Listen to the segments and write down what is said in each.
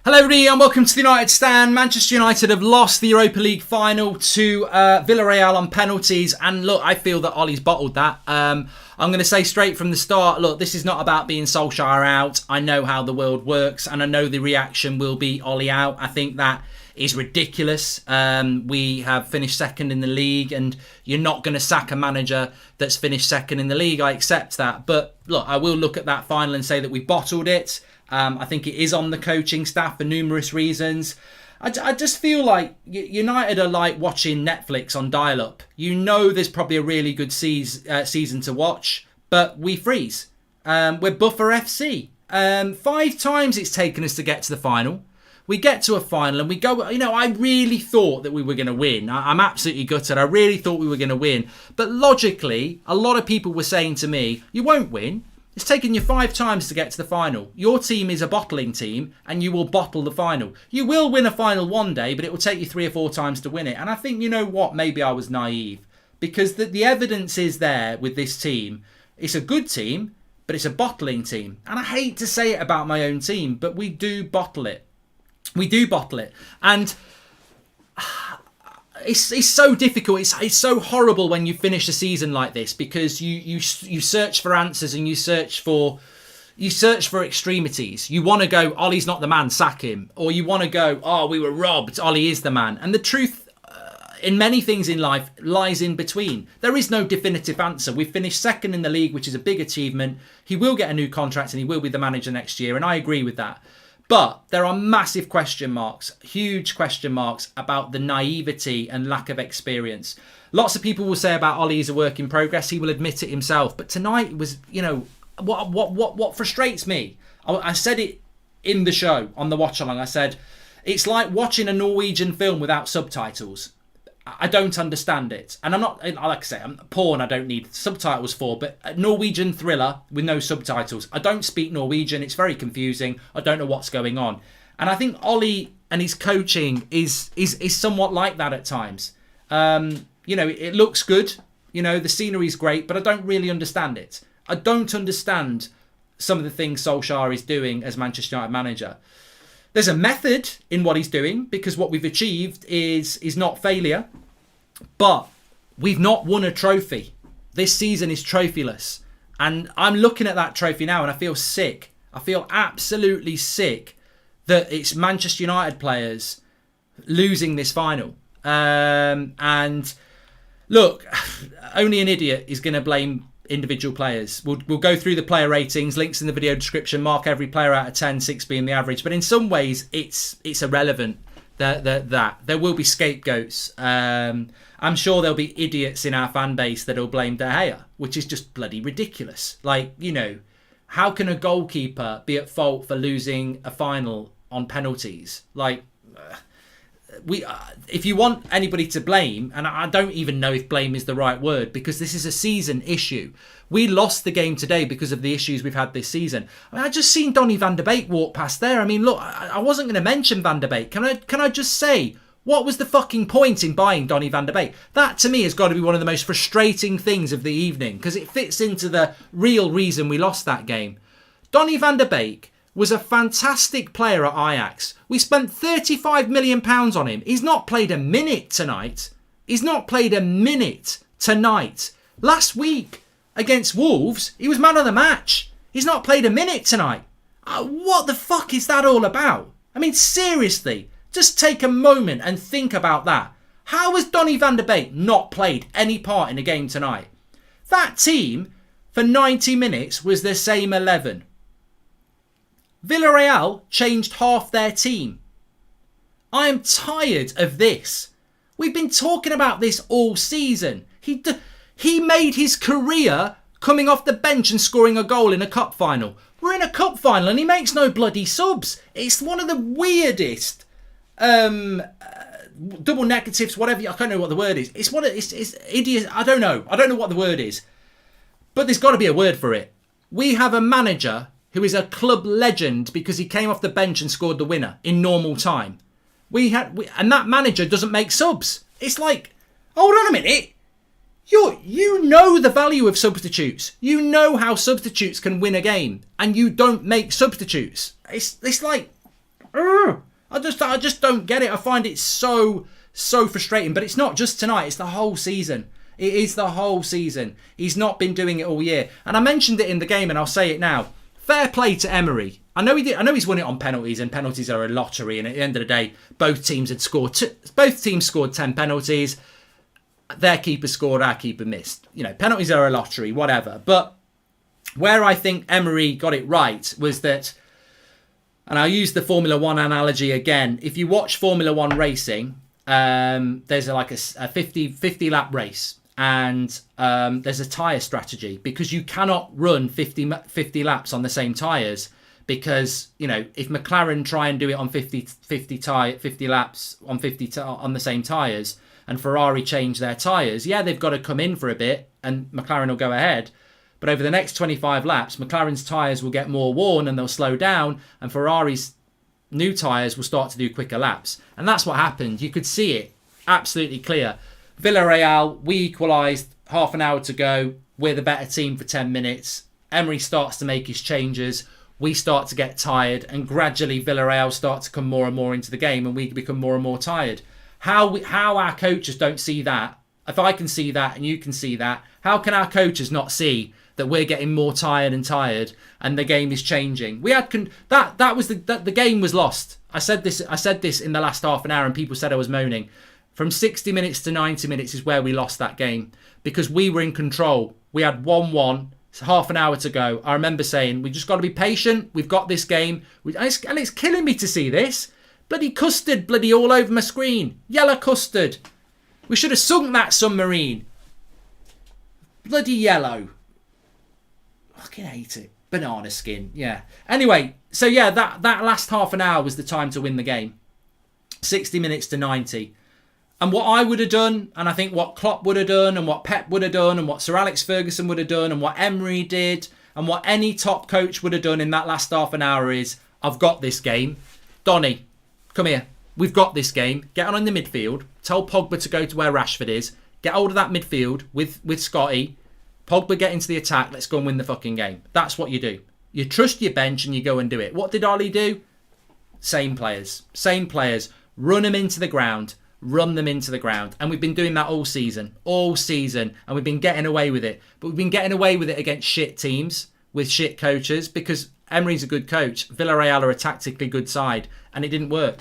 Hello everybody and welcome to the United Stand. Manchester United have lost the Europa League final to Villarreal on penalties, and look, I feel that Ollie's bottled that. I'm going to say straight from the start, look, this is not about being Solskjaer out. I know how the world works and I know the reaction will be Ollie out. I think that is ridiculous. We have finished second in the league and you're not going to sack a manager that's finished second in the league. I accept that. But look, I will look at that final and say that we bottled it. I think it is on the coaching staff for numerous reasons. I just feel like United are like watching Netflix on dial-up. You know there's probably a really good season to watch, but we freeze. We're Buffer FC. 5 times it's taken us to get to the final. We get to a final and we go, I really thought that we were going to win. I'm absolutely gutted. I really thought we were going to win. But logically, a lot of people were saying to me, you won't win. It's taken you 5 times to get to the final. Your team is a bottling team and you will bottle the final. You will win a final one day, but it will take you 3 or 4 times to win it. And I think, you know what, maybe I was naive. Because the evidence is there with this team. It's a good team, but it's a bottling team. And I hate to say it about my own team, but we do bottle it. We do bottle it. And it's so difficult. It's so horrible when you finish a season like this because you search for answers and you search for extremities. You want to go, Ollie's not the man, sack him. Or you want to go, oh, we were robbed, Ollie is the man. And the truth in many things in life lies in between. There is no definitive answer. We've finished second in the league, which is a big achievement. He will get a new contract and he will be the manager next year. And I agree with that. But there are massive question marks, huge question marks about the naivety and lack of experience. Lots of people will say about Ollie is a work in progress. He will admit it himself. But tonight was, what frustrates me. I said it in the show on the watch along. I said, it's like watching a Norwegian film without subtitles. I don't understand it. And I'm not, like I say, porn I don't need subtitles for, but a Norwegian thriller with no subtitles. I don't speak Norwegian. It's very confusing. I don't know what's going on. And I think Ollie and his coaching is somewhat like that at times. It looks good. The scenery's great, but I don't really understand it. I don't understand some of the things Solskjaer is doing as Manchester United manager. There's a method in what he's doing because what we've achieved is not failure. But we've not won a trophy. This season is trophyless. And I'm looking at that trophy now and I feel sick. I feel absolutely sick that it's Manchester United players losing this final. And look, only an idiot is going to blame individual players. We'll go through the player ratings, links in the video description, mark every player out of 10, 6 being the average. But in some ways, it's irrelevant that there will be scapegoats. I'm sure there'll be idiots in our fan base that'll blame De Gea, which is just bloody ridiculous. How can a goalkeeper be at fault for losing a final on penalties? If you want anybody to blame, and I don't even know if blame is the right word because this is a season issue. We lost the game today because of the issues we've had this season. I just seen Donny Van Der Beek walk past there. Look, I wasn't going to mention Van Der Beek. Can I just say, what was the fucking point in buying Donny Van Der Beek? That to me has got to be one of the most frustrating things of the evening because it fits into the real reason we lost that game. Donny Van Der Beek was a fantastic player at Ajax. We spent £35 million on him. He's not played a minute tonight. Last week against Wolves, he was man of the match. He's not played a minute tonight. What the fuck is that all about? Seriously, just take a moment and think about that. How has Donny Van Der Beek not played any part in a game tonight? That team, for 90 minutes, was the same 11. Villarreal changed half their team. I am tired of this. We've been talking about this all season. He made his career coming off the bench and scoring a goal in a cup final. We're in a cup final and he makes no bloody subs. It's one of the weirdest double negatives, whatever. I don't know what the word is. It's idiot. I don't know what the word is. But there's got to be a word for it. We have a manager who is a club legend because he came off the bench and scored the winner in normal time. And that manager doesn't make subs. It's like, hold on a minute. You know the value of substitutes. You know how substitutes can win a game, and you don't make substitutes. It's like, I just don't get it. I find it so frustrating. But it's not just tonight. It's the whole season. It is the whole season. He's not been doing it all year. And I mentioned it in the game, and I'll say it now. Fair play to Emery. I know he's won it on penalties, and penalties are a lottery. And at the end of the day, both teams scored 10 penalties. Their keeper scored, our keeper missed. Penalties are a lottery, whatever. But where I think Emery got it right was that, and I'll use the Formula 1 analogy again. If you watch Formula 1 racing, there's like a 50 lap race. And there's a tyre strategy, because you cannot run 50 laps on the same tyres, because if McLaren try and do it on 50 laps on on the same tyres, and Ferrari change their tyres, they've got to come in for a bit and McLaren will go ahead, but over the next 25 laps McLaren's tyres will get more worn and they'll slow down, and Ferrari's new tyres will start to do quicker laps. And that's what happened. You could see it absolutely clear. Villarreal, we equalised half an hour to go. We're the better team for 10 minutes. Emery starts to make his changes. We start to get tired, and gradually Villarreal start to come more and more into the game, and we become more and more tired. How our coaches don't see that? If I can see that and you can see that, how can our coaches not see that we're getting more tired and tired, and the game is changing? We had the game was lost. I said this in the last half an hour, and people said I was moaning. From 60 minutes to 90 minutes is where we lost that game, because we were in control. We had 1-1, half an hour to go. I remember saying, we just got to be patient. We've got this game. And it's killing me to see this. Bloody custard, bloody all over my screen. Yellow custard. We should have sunk that submarine. Bloody yellow. Fucking hate it. Banana skin, yeah. Anyway, so that last half an hour was the time to win the game. 60 minutes to 90. And what I would have done, and I think what Klopp would have done, and what Pep would have done, and what Sir Alex Ferguson would have done, and what Emery did, and what any top coach would have done in that last half an hour is, I've got this game. Donny, come here. We've got this game. Get on in the midfield. Tell Pogba to go to where Rashford is. Get hold of that midfield with Scotty. Pogba, get into the attack. Let's go and win the fucking game. That's what you do. You trust your bench and you go and do it. What did Ollie do? Same players. Run them into the ground. Run them into the ground. And we've been doing that all season, and we've been getting away with it. But we've been getting away with it against shit teams with shit coaches, because Emery's a good coach. Villarreal are a tactically good side, and it didn't work.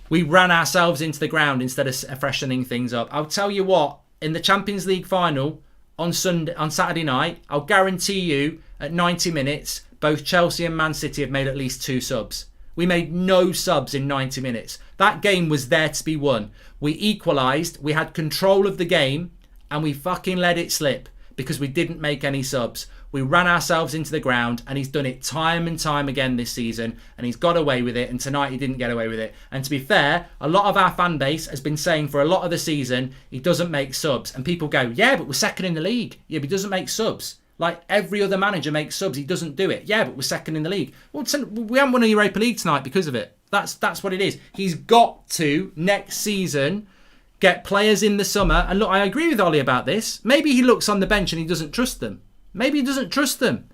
We ran ourselves into the ground instead of freshening things up. I'll tell you what, in the Champions League final on Saturday night, I'll guarantee you at 90 minutes, both Chelsea and Man City have made at least 2 subs. We made no subs in 90 minutes. That game was there to be won. We equalised, we had control of the game, and we fucking let it slip because we didn't make any subs. We ran ourselves into the ground, and he's done it time and time again this season, and he's got away with it, and tonight he didn't get away with it. And to be fair, a lot of our fan base has been saying for a lot of the season he doesn't make subs, and people go, yeah, but we're second in the league. Yeah, but he doesn't make subs. Like every other manager makes subs, he doesn't do it. Yeah, but we're second in the league. Well, we haven't won a Europa League tonight because of it. That's what it is. He's got to, next season, get players in the summer. And look, I agree with Ollie about this. Maybe he looks on the bench and he doesn't trust them. Maybe he doesn't trust them.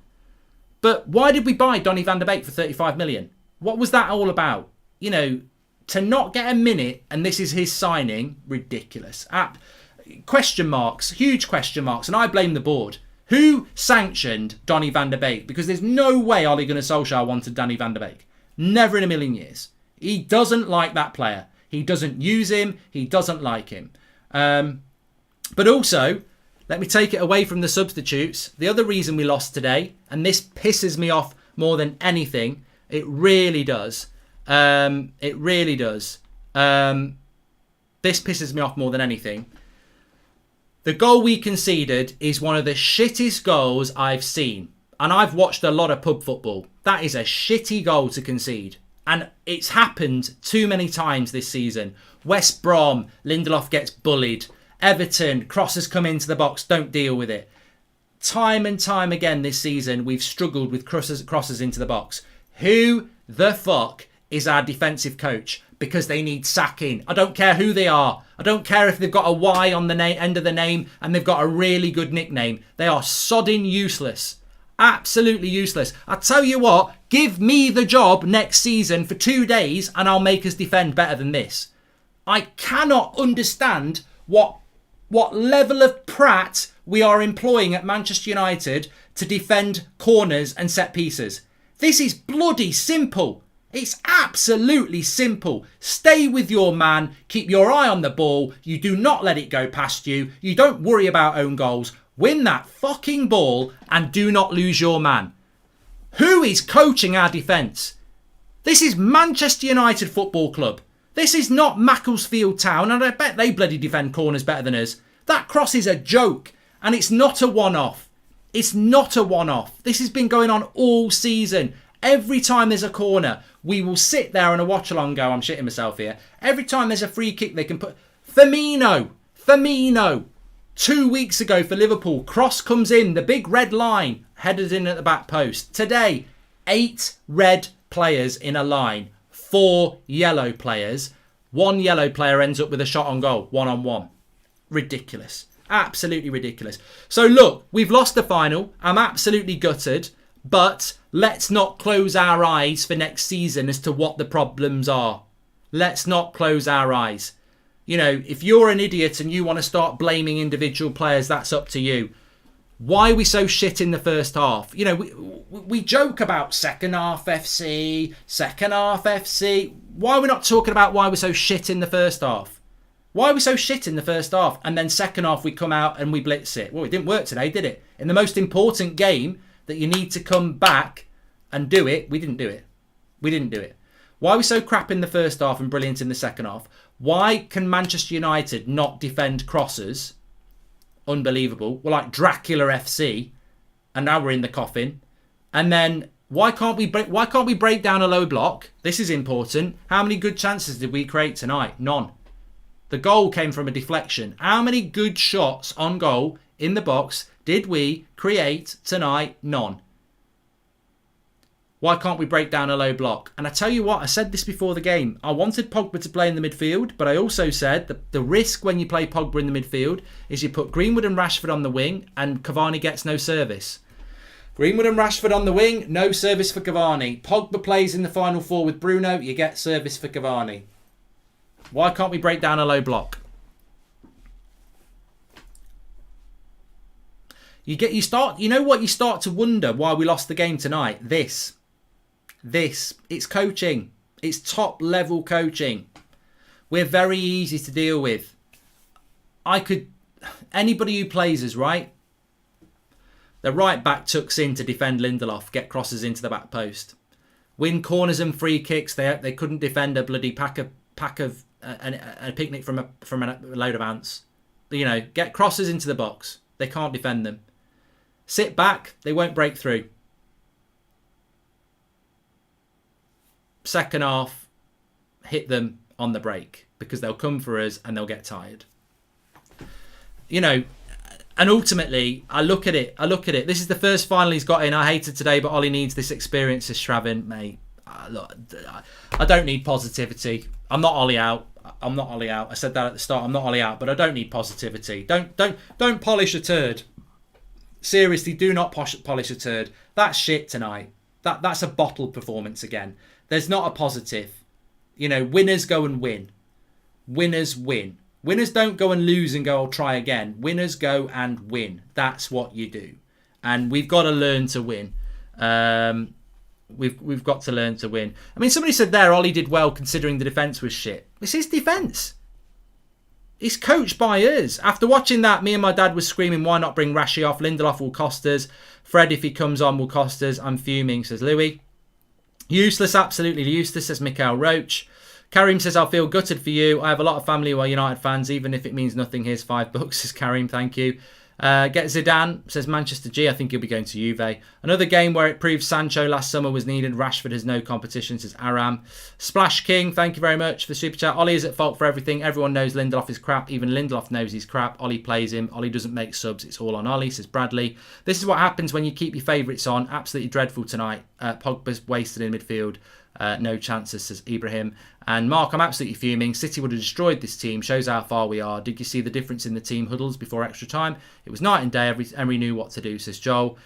But why did we buy Donny Van Der Beek for 35 million? What was that all about? To not get a minute, and this is his signing, ridiculous. Question marks, huge question marks, and I blame the board. Who sanctioned Donny Van Der Beek? Because there's no way Ole Gunnar Solskjaer wanted Donny Van Der Beek. Never in a million years. He doesn't like that player. He doesn't use him. He doesn't like him. But also, let me take it away from the substitutes. The other reason we lost today, and this pisses me off more than anything, it really does. This pisses me off more than anything. The goal we conceded is one of the shittest goals I've seen. And I've watched a lot of pub football. That is a shitty goal to concede. And it's happened too many times this season. West Brom, Lindelof gets bullied. Everton, crosses come into the box, don't deal with it. Time and time again this season, we've struggled with crosses into the box. Who the fuck is our defensive coach? Because they need sacking. I don't care who they are. I don't care if they've got a Y on the end of the name and they've got a really good nickname. They are sodding useless. Absolutely useless. I tell you what, give me the job next season for 2 days and I'll make us defend better than this. I cannot understand what level of prat we are employing at Manchester United to defend corners and set pieces. This is bloody simple. It's absolutely simple. Stay with your man. Keep your eye on the ball. You do not let it go past you. You don't worry about own goals. Win that fucking ball and do not lose your man. Who is coaching our defence? This is Manchester United Football Club. This is not Macclesfield Town, and I bet they bloody defend corners better than us. That cross is a joke, and it's not a one-off. It's not a one-off. This has been going on all season. Every time there's a corner, we will sit there on a watch-along and go, I'm shitting myself here. Every time there's a free kick, they can put... Firmino. 2 weeks ago for Liverpool, cross comes in, the big red line, headed in at the back post. Today, 8 red players in a line, 4 yellow players. 1 yellow player ends up with a shot on goal, 1-on-1. Ridiculous. Absolutely ridiculous. So look, we've lost the final. I'm absolutely gutted, but let's not close our eyes for next season as to what the problems are. Let's not close our eyes. You know, if you're an idiot and you want to start blaming individual players, that's up to you. Why are we so shit in the first half? You know, we joke about second half FC. Why are we not talking about why we're so shit in the first half? Why are we so shit in the first half? And then second half we come out and we blitz it. Well, it didn't work today, did it? In the most important game that you need to come back and do it, we didn't do it. Why are we so crap in the first half and brilliant in the second half? Why can Manchester United not defend crosses? Unbelievable. We're like Dracula FC, and now we're in the coffin. And then why can't we break down a low block? This is important. How many good chances did we create tonight? None. The goal came from a deflection. How many good shots on goal in the box did we create tonight? None. Why can't we break down a low block? And I tell you what, I said this before the game. I wanted Pogba to play in the midfield, but I also said that the risk when you play Pogba in the midfield is you put Greenwood and Rashford on the wing and Cavani gets no service. Greenwood and Rashford on the wing, no service for Cavani. Pogba plays in the final 4 with Bruno, you get service for Cavani. Why can't we break down a low block? You know what? You start to wonder why we lost the game tonight. It's coaching. It's top level coaching. We're very easy to deal with. Anybody who plays us, right? The right back tucks in to defend Lindelof, get crosses into the back post, win corners and free kicks. They couldn't defend a bloody pack of a picnic from a load of ants. You know, get crosses into the box. They can't defend them. Sit back. They won't break through. Second half, hit them on the break because they'll come for us and they'll get tired. You know, and ultimately, I look at it. This is the first final he's got in. I hated today, but Ollie needs this experience as Shravin, mate. Look, I don't need positivity. I'm not Ollie out. I said that at the start. I'm not Ollie out, but I don't need positivity. Don't polish a turd. Seriously, do not polish a turd. That's shit tonight. That's a bottled performance again. There's not a positive. You know, winners go and win. Winners win. Winners don't go and lose and go, I'll try again. Winners go and win. That's what you do. And we've got to learn to win. We've got to learn to win. I mean, somebody said there, Ollie did well considering the defence was shit. It's his defence. He's coached by us. After watching that, me and my dad was screaming, why not bring Rashi off? Lindelof will cost us. Fred, if he comes on, will cost us. I'm fuming, says Louis. Useless, absolutely useless, says Mikhail Roach. Karim says, I'll feel gutted for you. I have a lot of family who are United fans, even if it means nothing. Here's $5, says Karim, thank you. Get Zidane, says Manchester G. I think he'll be going to Juve. Another game where it proved Sancho last summer was needed. Rashford has no competition, says Aram. Splash King, thank you very much for the super chat. Ollie is at fault for everything. Everyone knows Lindelof is crap. Even Lindelof knows he's crap. Ollie plays him. Ollie doesn't make subs. It's all on Ollie, says Bradley. This is what happens when you keep your favourites on. Absolutely dreadful tonight. Pogba's wasted in midfield. No chances, says Ibrahim. And Mark, I'm absolutely fuming. City would have destroyed this team. Shows how far we are. Did you see the difference in the team huddles before extra time? It was night and day. Emery knew what to do, says Joel.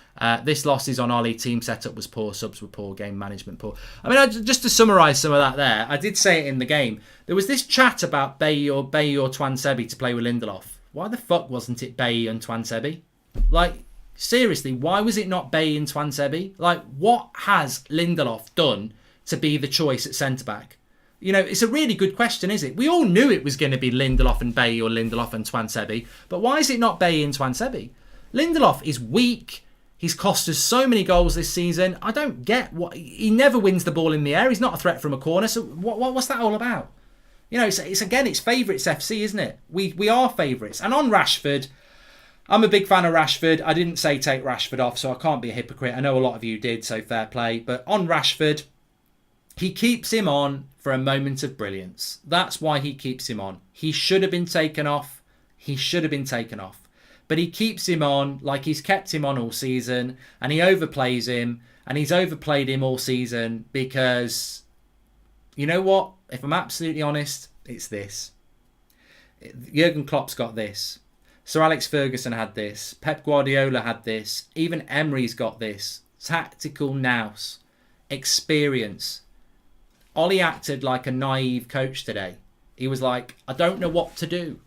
This loss is on Ollie. Team setup was poor. Subs were poor. Game management poor. I mean, just to summarise some of that there, I did say it in the game. There was this chat about Bailly or Twan Sebi to play with Lindelof. Why the fuck wasn't it Bailly and Twan Sebi? Like, seriously, why was it not Bailly and Twan Sebi? Like, what has Lindelof done to be the choice at centre-back? You know, it's a really good question, is it? We all knew it was going to be Lindelof and Bailly or Lindelof and Twan Sebi, but why is it not Bailly and Twan Sebi? Lindelof is weak. He's cost us so many goals this season. I don't get what... He never wins the ball in the air. He's not a threat from a corner. So what's that all about? You know, it's favourites FC, isn't it? We are favourites. And on Rashford, I'm a big fan of Rashford. I didn't say take Rashford off, so I can't be a hypocrite. I know a lot of you did, so fair play. But on Rashford, he keeps him on for a moment of brilliance. That's why he keeps him on. He should have been taken off. But he keeps him on like he's kept him on all season, and he overplays him, and he's overplayed him all season because, you know what? If I'm absolutely honest, it's this. Jurgen Klopp's got this. Sir Alex Ferguson had this. Pep Guardiola had this. Even Emery's got this. Tactical nous. Experience. Ollie acted like a naive coach today. He was like, I don't know what to do.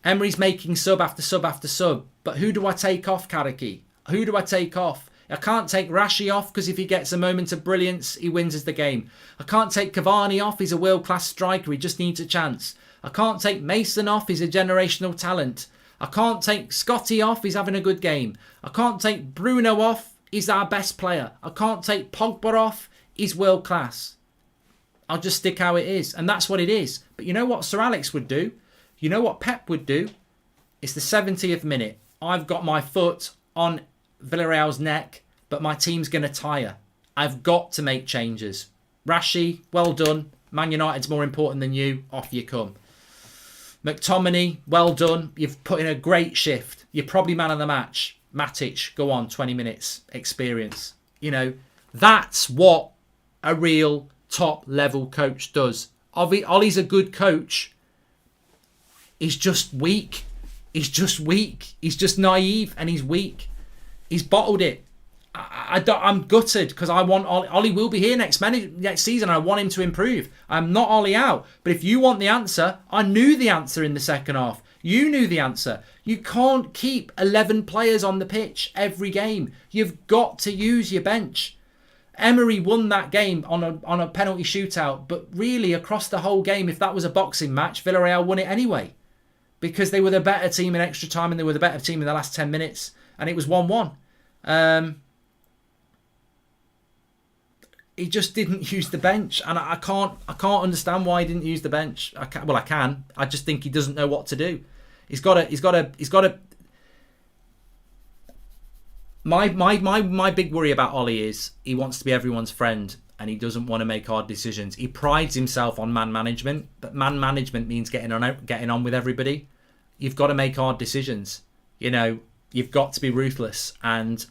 Emery's making sub after sub after sub. But who do I take off, Karaki? Who do I take off? I can't take Rashi off because if he gets a moment of brilliance, he wins us the game. I can't take Cavani off. He's a world-class striker. He just needs a chance. I can't take Mason off. He's a generational talent. I can't take Scotty off. He's having a good game. I can't take Bruno off. He's our best player. I can't take Pogba off. He's world class. I'll just stick how it is. And that's what it is. But you know what Sir Alex would do? You know what Pep would do? It's the 70th minute. I've got my foot on Villarreal's neck, but my team's going to tire. I've got to make changes. Rashi, well done. Man United's more important than you. Off you come. McTominay, well done. You've put in a great shift. You're probably man of the match. Matic, go on, 20 minutes. Experience. You know, that's what a real top level coach does. Ollie's a good coach. He's just weak. He's just naive and he's weak. He's bottled it. I'm gutted because I want Ollie. Ollie will be here next season. I want him to improve. I'm not Ollie out. But if you want the answer, I knew the answer in the second half. You knew the answer. You can't keep 11 players on the pitch every game. You've got to use your bench. Emery won that game on a penalty shootout, but really across the whole game, if that was a boxing match, Villarreal won it anyway. Because they were the better team in extra time and they were the better team in the last 10 minutes. And it was 1-1. He just didn't use the bench. And I can't understand why he didn't use the bench. I can. I just think he doesn't know what to do. He's got to. My big worry about Ollie is he wants to be everyone's friend and he doesn't want to make hard decisions. He prides himself on man management, but man management means getting on with everybody. You've got to make hard decisions. You know, you've got to be ruthless, and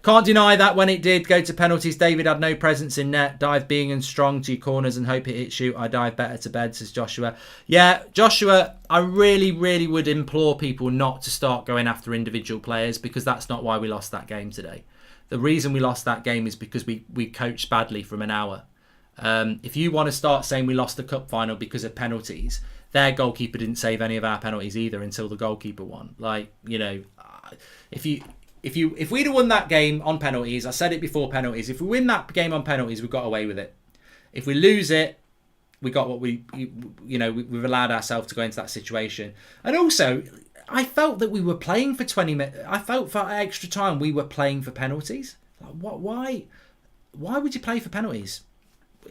can't deny that when it did go to penalties, David had no presence in net. Dive being and strong to your corners and hope it hits you. I dive better to bed, says Joshua. Yeah, Joshua, I really, really would implore people not to start going after individual players because that's not why we lost that game today. The reason we lost that game is because we coached badly from an hour. If you want to start saying we lost the cup final because of penalties, their goalkeeper didn't save any of our penalties either until the goalkeeper won. Like, you know, if we'd have won that game on penalties, I said it before penalties, if we win that game on penalties, we've got away with it. If we lose it, we got what we've allowed ourselves to go into that situation. And also, I felt that we were playing for 20 minutes. I felt for extra time we were playing for penalties. Like, what? Why would you play for penalties?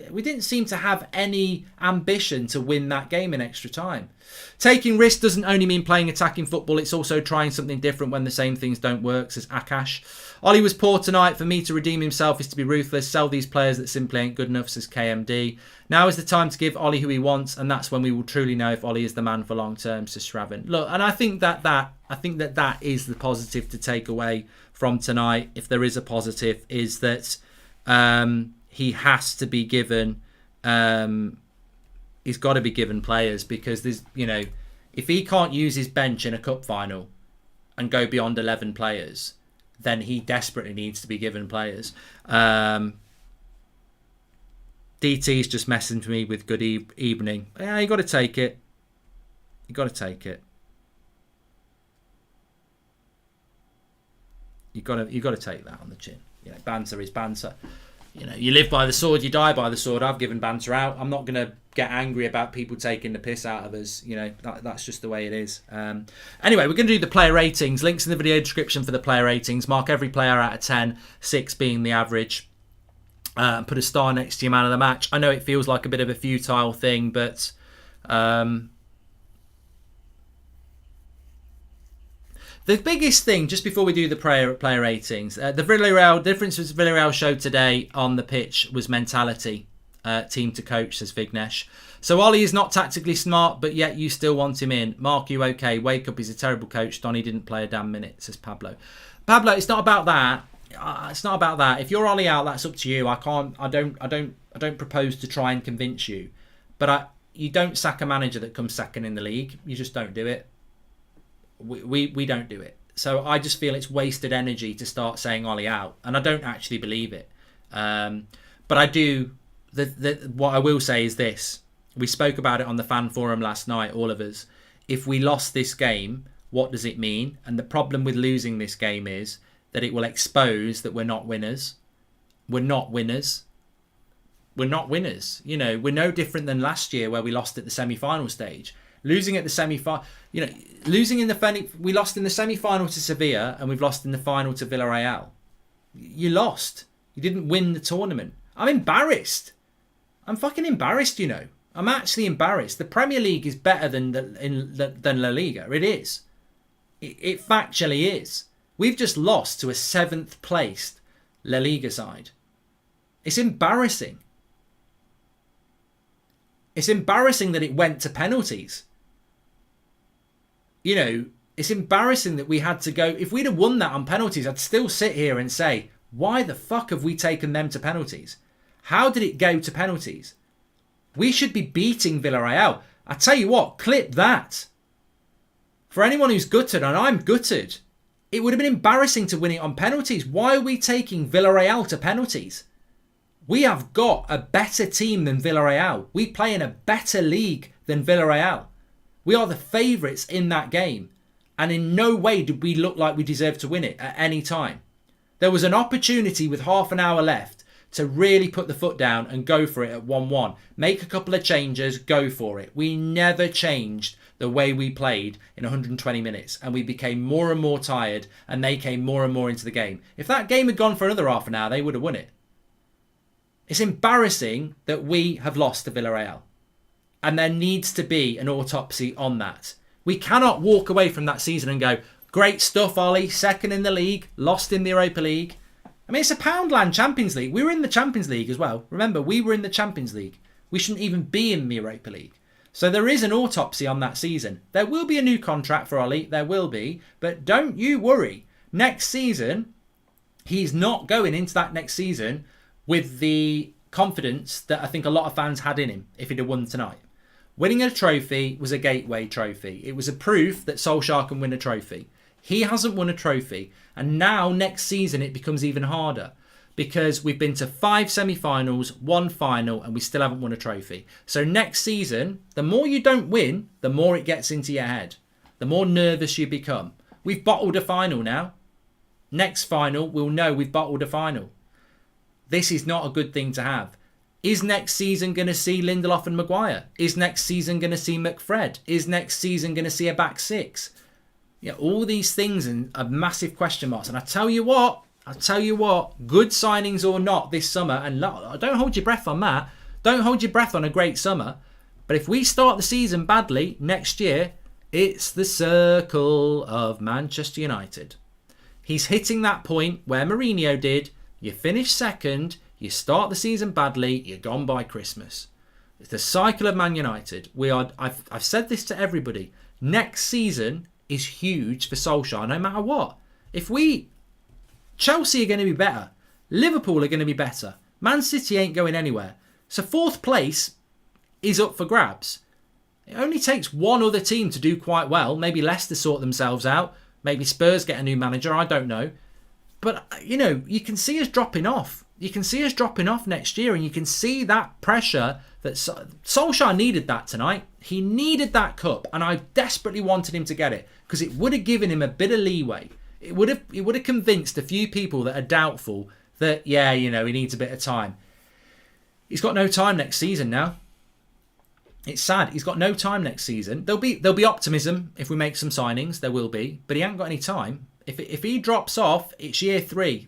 We didn't seem to have any ambition to win that game in extra time. Taking risks doesn't only mean playing attacking football, it's also trying something different when the same things don't work, says Akash. Ollie was poor tonight. For me to redeem himself is to be ruthless. Sell these players that simply ain't good enough, says KMD. Now is the time to give Ollie who he wants, and that's when we will truly know if Ollie is the man for long term, says Shravan. Look, and I think that is the positive to take away from tonight, if there is a positive, is that he has to be given. He's got to be given players, because there's, if he can't use his bench in a cup final and go beyond 11 players, then he desperately needs to be given players. DT's just messaged me with good evening. Yeah, you got to take it. You got to take it. You got to take that on the chin. Banter is banter. You live by the sword, you die by the sword. I've given banter out. I'm not going to get angry about people taking the piss out of us. That's just the way it is. Anyway, we're going to do the player ratings. Links in the video description for the player ratings. Mark every player out of 10, 6 being the average. Put a star next to your man of the match. I know it feels like a bit of a futile thing, but the biggest thing, just before we do the player ratings, the Villarreal difference was Villarreal showed today on the pitch was mentality. Team to coach, says Vignesh. So Ollie is not tactically smart, but yet you still want him in. Mark, you okay? Wake up, he's a terrible coach. Donny didn't play a damn minute, says Pablo. Pablo, it's not about that. It's not about that. If you're Ollie out, that's up to you. I don't propose to try and convince you. But you don't sack a manager that comes second in the league. You just don't do it. We don't do it. So I just feel it's wasted energy to start saying Ollie out, and I don't actually believe it. But I do. What I will say is this: we spoke about it on the fan forum last night, all of us. If we lost this game, what does it mean? And the problem with losing this game is that it will expose that we're not winners. We're not winners. We're not winners. We're no different than last year where we lost at the semi-final stage. Losing at the semi-final, we lost in the semi-final to Sevilla, and we've lost in the final to Villarreal. You lost. You didn't win the tournament. I'm embarrassed. I'm fucking embarrassed, I'm actually embarrassed. The Premier League is better than La Liga. It is. It factually is. We've just lost to a 7th placed La Liga side. It's embarrassing. It's embarrassing that it went to penalties. It's embarrassing that we had to go. If we'd have won that on penalties, I'd still sit here and say, why the fuck have we taken them to penalties? How did it go to penalties? We should be beating Villarreal. I tell you what, clip that. For anyone who's gutted, and I'm gutted, it would have been embarrassing to win it on penalties. Why are we taking Villarreal to penalties? We have got a better team than Villarreal. We play in a better league than Villarreal. We are the favourites in that game. And in no way did we look like we deserved to win it at any time. There was an opportunity with half an hour left to really put the foot down and go for it at 1-1. Make a couple of changes, go for it. We never changed the way we played in 120 minutes. And we became more and more tired, and they came more and more into the game. If that game had gone for another half an hour, they would have won it. It's embarrassing that we have lost to Villarreal. And there needs to be an autopsy on that. We cannot walk away from that season and go, great stuff, Ollie, 2nd in the league, lost in the Europa League. I mean, it's a Poundland Champions League. We were in the Champions League as well. Remember, we were in the Champions League. We shouldn't even be in the Europa League. So there is an autopsy on that season. There will be a new contract for Ollie. There will be. But don't you worry. Next season, he's not going into that next season with the confidence that I think a lot of fans had in him if he'd have won tonight. Winning a trophy was a gateway trophy. It was a proof that Solskjaer can win a trophy. He hasn't won a trophy. And now, next season, it becomes even harder. Because we've been to 5 semi-finals, 1 final, and we still haven't won a trophy. So next season, the more you don't win, the more it gets into your head. The more nervous you become. We've bottled a final now. Next final, we'll know we've bottled a final. This is not a good thing to have. Is next season going to see Lindelof and Maguire? Is next season going to see McFred? Is next season going to see a back 6? All these things are massive question marks. And I tell you what, good signings or not this summer, and don't hold your breath on that. Don't hold your breath on a great summer. But if we start the season badly next year, it's the circle of Manchester United. He's hitting that point where Mourinho did. You finish 2nd, you start the season badly, you're gone by Christmas. It's the cycle of Man United. I've said this to everybody. Next season is huge for Solskjaer, no matter what. Chelsea are going to be better. Liverpool are going to be better. Man City ain't going anywhere. So 4th place is up for grabs. It only takes one other team to do quite well. Maybe Leicester sort themselves out. Maybe Spurs get a new manager. I don't know. But, you know, you can see us dropping off. You can see us dropping off next year, and you can see that pressure that Solskjaer needed that tonight. He needed that cup, and I desperately wanted him to get it because it would have given him a bit of leeway. It would have convinced a few people that are doubtful that, yeah, you know, he needs a bit of time. He's got no time next season now. It's sad. He's got no time next season. There'll be optimism if we make some signings. There will be, but he ain't got any time. If he drops off, it's year 3.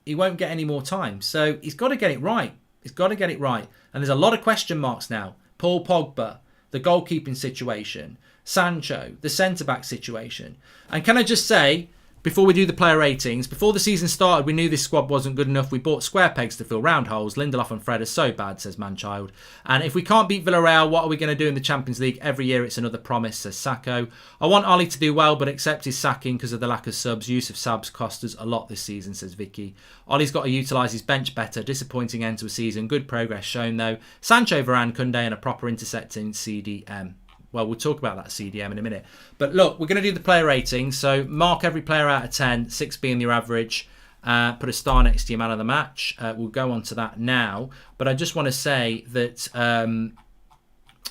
He won't get any more time. So he's got to get it right. He's got to get it right. And there's a lot of question marks now. Paul Pogba, the goalkeeping situation, Sancho, the centre-back situation. And can I just say, before we do the player ratings, before the season started, we knew this squad wasn't good enough. We bought square pegs to fill round holes. Lindelof and Fred are so bad, says Manchild. And if we can't beat Villarreal, what are we going to do in the Champions League? Every year it's another promise, says Sacco. I want Ollie to do well, but accept his sacking because of the lack of subs. Use of subs cost us a lot this season, says Vicky. Ollie's got to utilise his bench better. Disappointing end to a season. Good progress shown, though. Sancho, Varane, Koundé and a proper intercepting CDM. Well, we'll talk about that CDM in a minute. But look, we're going to do the player ratings. So mark every player out of 10, 6 being your average. Put a star next to your man of the match. We'll go on to that now. But I just want to say that,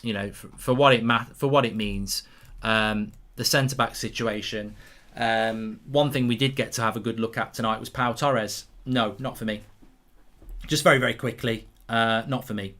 you know, for what it means, the centre-back situation. One thing we did get to have a good look at tonight was Pau Torres. No, not for me. Just very, very quickly. Not for me.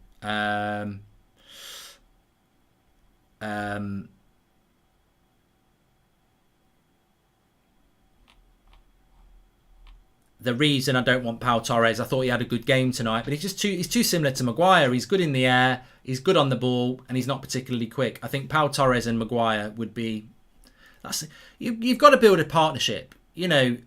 The reason I don't want Pau Torres, I thought he had a good game tonight, but he's too similar to Maguire. He's good in the air, he's good on the ball, and he's not particularly quick. I think Pau Torres and Maguire would be... You've got to build a partnership. You know,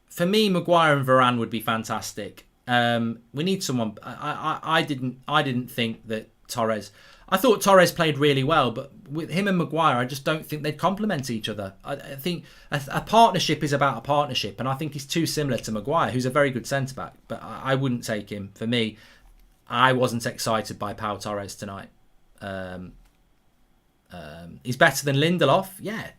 for me, Maguire and Varane would be fantastic. We need someone... I didn't think that Torres... I thought Torres played really well, but with him and Maguire, I just don't think they'd complement each other. I think a partnership is about a partnership, and I think he's too similar to Maguire, who's a very good centre-back, but I wouldn't take him. For me, I wasn't excited by Pau Torres tonight. He's better than Lindelof, yeah.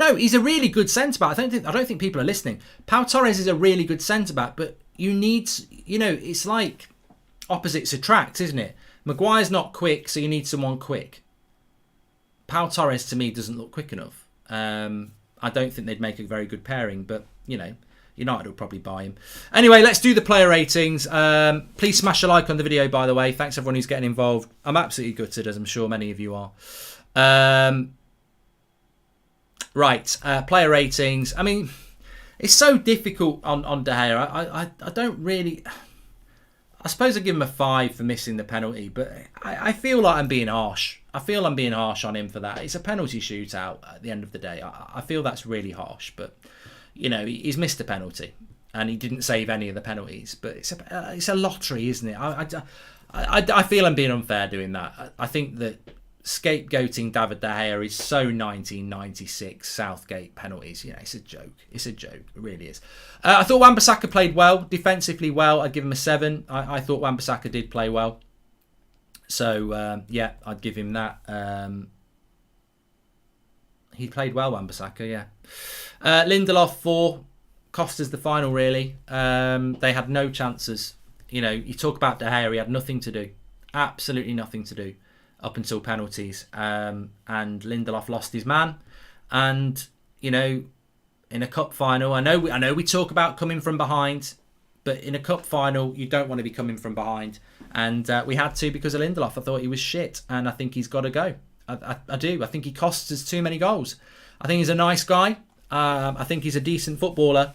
No, he's a really good centre-back. I don't think people are listening. Pau Torres is a really good centre-back, but you need, you know, it's like opposites attract, isn't it? Maguire's not quick, so you need someone quick. Pau Torres, to me, doesn't look quick enough. I don't think they'd make a very good pairing, but, you know, United will probably buy him. Anyway, let's do the player ratings. Please smash a like on the video, by the way. Thanks, everyone who's getting involved. I'm absolutely gutted, as I'm sure many of you are. Right, player ratings. I mean, it's so difficult on De Gea. I don't really... I suppose I give him a 5 for missing the penalty, but I feel like I'm being harsh. I feel I'm being harsh on him for that. It's a penalty shootout at the end of the day. I feel that's really harsh, but, you know, he's missed a penalty and he didn't save any of the penalties. But it's a lottery, isn't it? I feel I'm being unfair doing that. I think that scapegoating David De Gea is so 1996 Southgate penalties. You know, it's a joke. It's a joke. It really is. I thought Wan-Bissaka played well, defensively well. I'd give him a 7. I thought Wan-Bissaka did play well. So, yeah, I'd give him that. He played well, Wan-Bissaka, yeah. Lindelof, 4. Cost us the final, really. They had no chances. You know, you talk about De Gea, he had nothing to do. Absolutely nothing to do up until penalties. And Lindelof lost his man. And, you know, in a cup final, I know we talk about coming from behind, but in a cup final, you don't want to be coming from behind. And we had to because of Lindelof. I thought he was shit, and I think he's got to go. I do. I think he costs us too many goals. I think he's a nice guy. I think he's a decent footballer.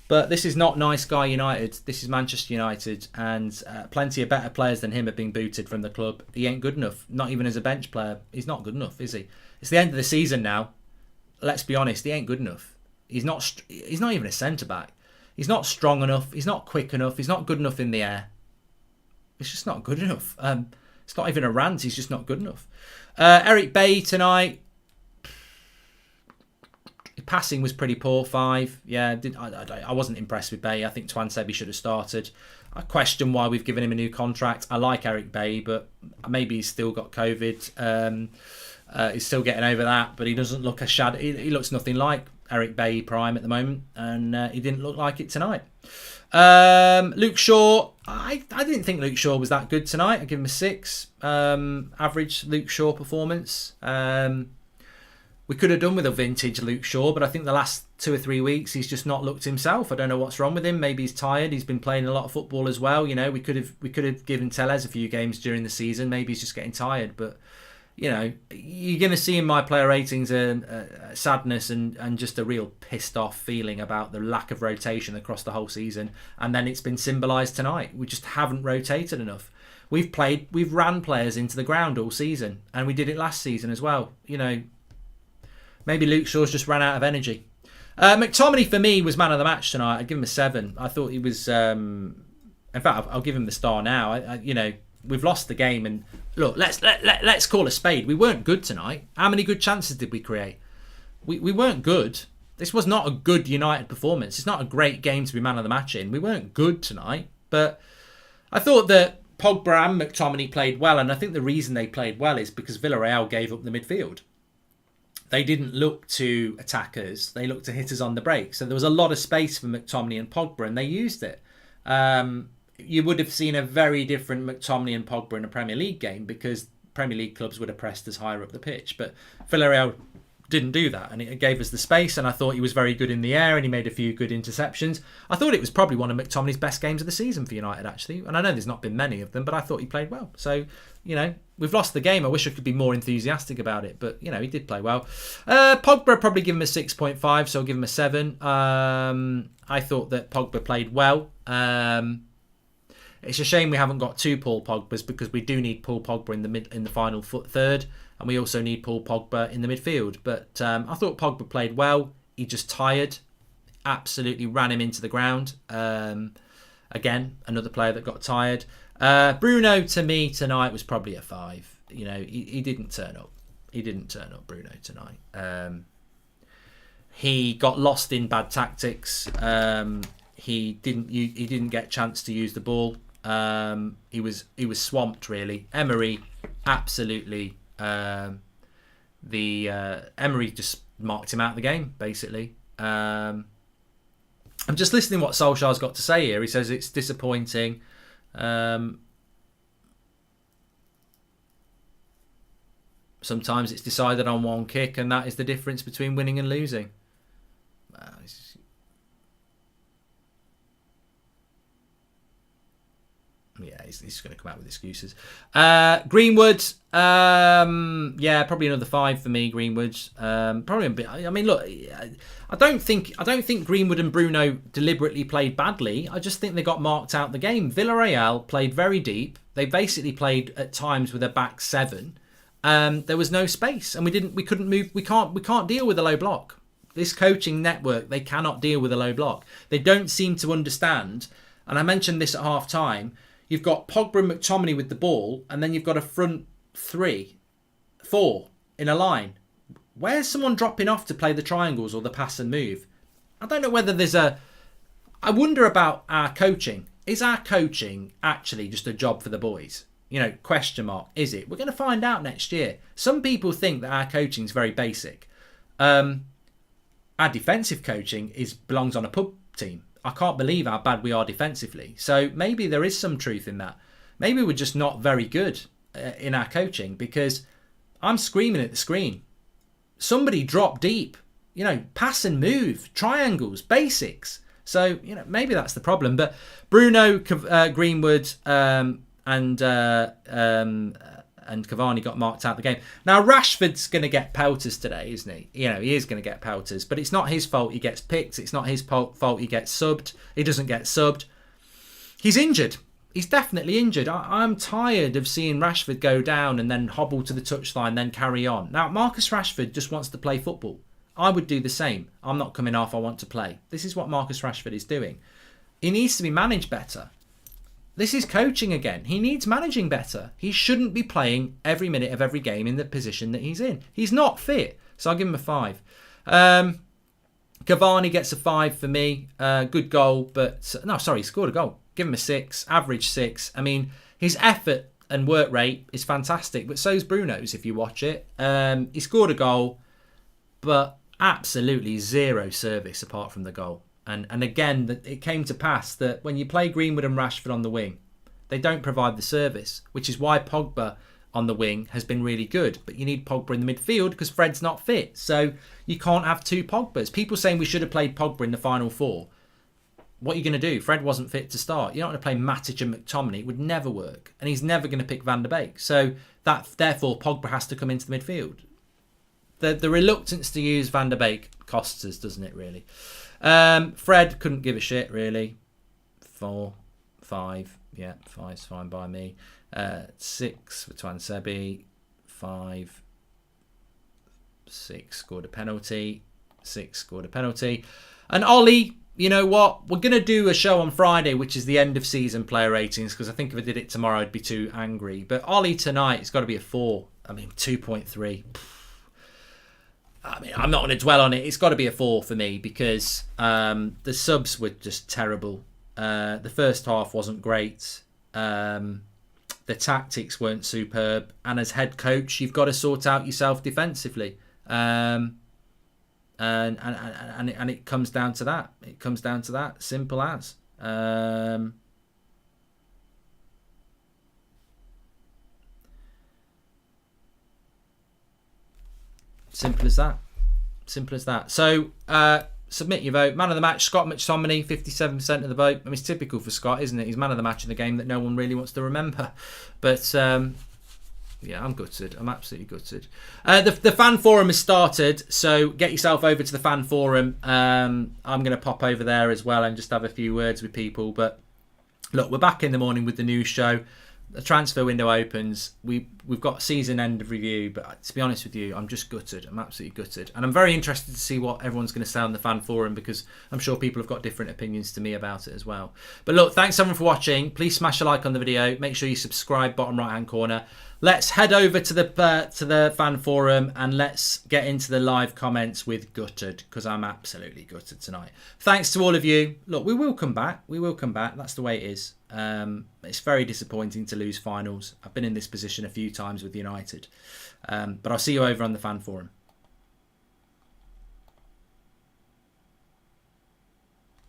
But this is not nice guy United. This is Manchester United, and plenty of better players than him have been booted from the club. He ain't good enough. Not even as a bench player. He's not good enough, is he? It's the end of the season now. Let's be honest. He ain't good enough. He's not even a centre-back. He's not strong enough. He's not quick enough. He's not good enough in the air. It's just not good enough. It's not even a rant. He's just not good enough. Eric Bailly tonight. Passing was pretty poor, 5. Yeah, I wasn't impressed with Bay. I think Sebi should have started. I question why we've given him a new contract. I like Eric Bay, but maybe he's still got COVID. He's still getting over that, but he doesn't look a shadow. He looks nothing like Eric Bay prime at the moment, and he didn't look like it tonight. Luke Shaw, I didn't think Luke Shaw was that good tonight. I give him a 6. Average Luke Shaw performance. We could have done with a vintage Luke Shaw, but I think the last 2 or 3 weeks he's just not looked himself. I don't know what's wrong with him. Maybe he's tired. He's been playing a lot of football as well. You know, we could have given Tellez a few games during the season. Maybe he's just getting tired, but you know, you're going to see in my player ratings a sadness and just a real pissed off feeling about the lack of rotation across the whole season. And then it's been symbolised tonight. We just haven't rotated enough. We've ran players into the ground all season, and we did it last season as well. You know, maybe Luke Shaw's just ran out of energy. McTominay for me was man of the match tonight. I'd give him a 7. I thought he was. In fact, I'll give him the star now. You know, we've lost the game, and look, let's call a spade. We weren't good tonight. How many good chances did we create? We weren't good. This was not a good United performance. It's not a great game to be man of the match in. We weren't good tonight, but I thought that Pogba and McTominay played well, and I think the reason they played well is because Villarreal gave up the midfield. They didn't look to attack us. They looked to hit us on the break. So there was a lot of space for McTominay and Pogba, and they used it. You would have seen a very different McTominay and Pogba in a Premier League game because Premier League clubs would have pressed us higher up the pitch. But Villarreal didn't do that, and it gave us the space, and I thought he was very good in the air, and he made a few good interceptions. I thought it was probably one of McTominay's best games of the season for United, actually. And I know there's not been many of them, but I thought he played well. So, you know, we've lost the game. I wish I could be more enthusiastic about it, but, you know, he did play well. Pogba, probably give him a 6.5, so I'll give him a 7. I thought that Pogba played well. It's a shame we haven't got 2 Paul Pogbas because we do need Paul Pogba in the final third, and we also need Paul Pogba in the midfield. But I thought Pogba played well. He just tired. Absolutely ran him into the ground. Again, another player that got tired. Bruno, to me, tonight was probably a 5. You know, he didn't turn up. He didn't turn up, Bruno, tonight. He got lost in bad tactics. He didn't get a chance to use the ball. He was swamped, really. Emery, absolutely. Emery just marked him out of the game, basically. I'm just listening to what Solskjaer's got to say here. He says it's disappointing. Sometimes it's decided on one kick, and that is the difference between winning and losing. Yeah, he's going to come out with excuses. Greenwood, yeah, probably another 5 for me. Greenwood, probably a bit. I mean, look, I don't think Greenwood and Bruno deliberately played badly. I just think they got marked out the game. Villarreal played very deep. They basically played at times with a back 7. There was no space, and we couldn't move. We can't deal with a low block. This coaching network, they cannot deal with a low block. They don't seem to understand. And I mentioned this at half time. You've got Pogba and McTominay with the ball, and then you've got a front 4 in a line. Where's someone dropping off to play the triangles or the pass and move? I don't know whether there's I wonder about our coaching. Is our coaching actually just a job for the boys? You know, question mark. Is it? We're going to find out next year. Some people think that our coaching is very basic. Our defensive coaching belongs on a pub team. I can't believe how bad we are defensively. So maybe there is some truth in that. Maybe we're just not very good in our coaching, because I'm screaming at the screen. Somebody drop deep. You know, pass and move, triangles, basics. So, you know, maybe that's the problem. But Bruno, Greenwood, and Cavani got marked out of the game. Now, Rashford's going to get pelters today, isn't he? You know, he is going to get pelters, but it's not his fault he gets picked. It's not his fault he gets subbed. He doesn't get subbed. He's injured. He's definitely injured. I'm tired of seeing Rashford go down and then hobble to the touchline, then carry on. Now, Marcus Rashford just wants to play football. I would do the same. I'm not coming off. I want to play. This is what Marcus Rashford is doing. He needs to be managed better. This is coaching again. He needs managing better. He shouldn't be playing every minute of every game in the position that he's in. He's not fit. So I'll give him a 5. Cavani gets a 5 for me. Good goal, but no, sorry, he scored a goal. Give him a 6, average 6. I mean, his effort and work rate is fantastic, but so's Bruno's if you watch it. He scored a goal, but absolutely zero service apart from the goal. And again, it came to pass that when you play Greenwood and Rashford on the wing, they don't provide the service, which is why Pogba on the wing has been really good. But you need Pogba in the midfield because Fred's not fit. So you can't have 2 Pogbas. People saying we should have played Pogba in the final 4. What are you going to do? Fred wasn't fit to start. You're not going to play Matic and McTominay. It would never work. And he's never going to pick Van Der Beek. So therefore, Pogba has to come into the midfield. The reluctance to use Van Der Beek costs us, doesn't it, really? Fred couldn't give a shit, really. 4, 5. Yeah, 5's fine by me. 6 for Twan Sebi. 5. 6 scored a penalty. 6 scored a penalty. And Ollie, you know what? We're going to do a show on Friday, which is the end of season player ratings, because I think if I did it tomorrow, I'd be too angry. But Ollie tonight, it's got to be a 4. I mean, 2.3. I mean, I'm not going to dwell on it. It's got to be a 4 for me because the subs were just terrible. The first half wasn't great. The tactics weren't superb. And as head coach, you've got to sort out yourself defensively. And it comes down to that. It comes down to that. Simple as. Simple as that. Simple as that. So, submit your vote. Man of the match, Scott McTominay, 57% of the vote. I mean, it's typical for Scott, isn't it? He's man of the match in the game that no one really wants to remember. But, yeah, I'm gutted. I'm absolutely gutted. The fan forum has started, so get yourself over to the fan forum. I'm going to pop over there as well and just have a few words with people. But, look, we're back in the morning with the news show. The transfer window opens. We've got season end of review, but to be honest with you, I'm just gutted. I'm absolutely gutted, and I'm very interested to see what everyone's going to say on the fan forum because I'm sure people have got different opinions to me about it as well. But look, thanks everyone for watching. Please smash a like on the video. Make sure you subscribe, bottom right hand corner. Let's head over to the fan forum and let's get into the live comments with gutted because I'm absolutely gutted tonight. Thanks to all of you. Look, we will come back. We will come back. That's the way it is. It's very disappointing to lose finals. I've been in this position a few times with United. But I'll see you over on the fan forum.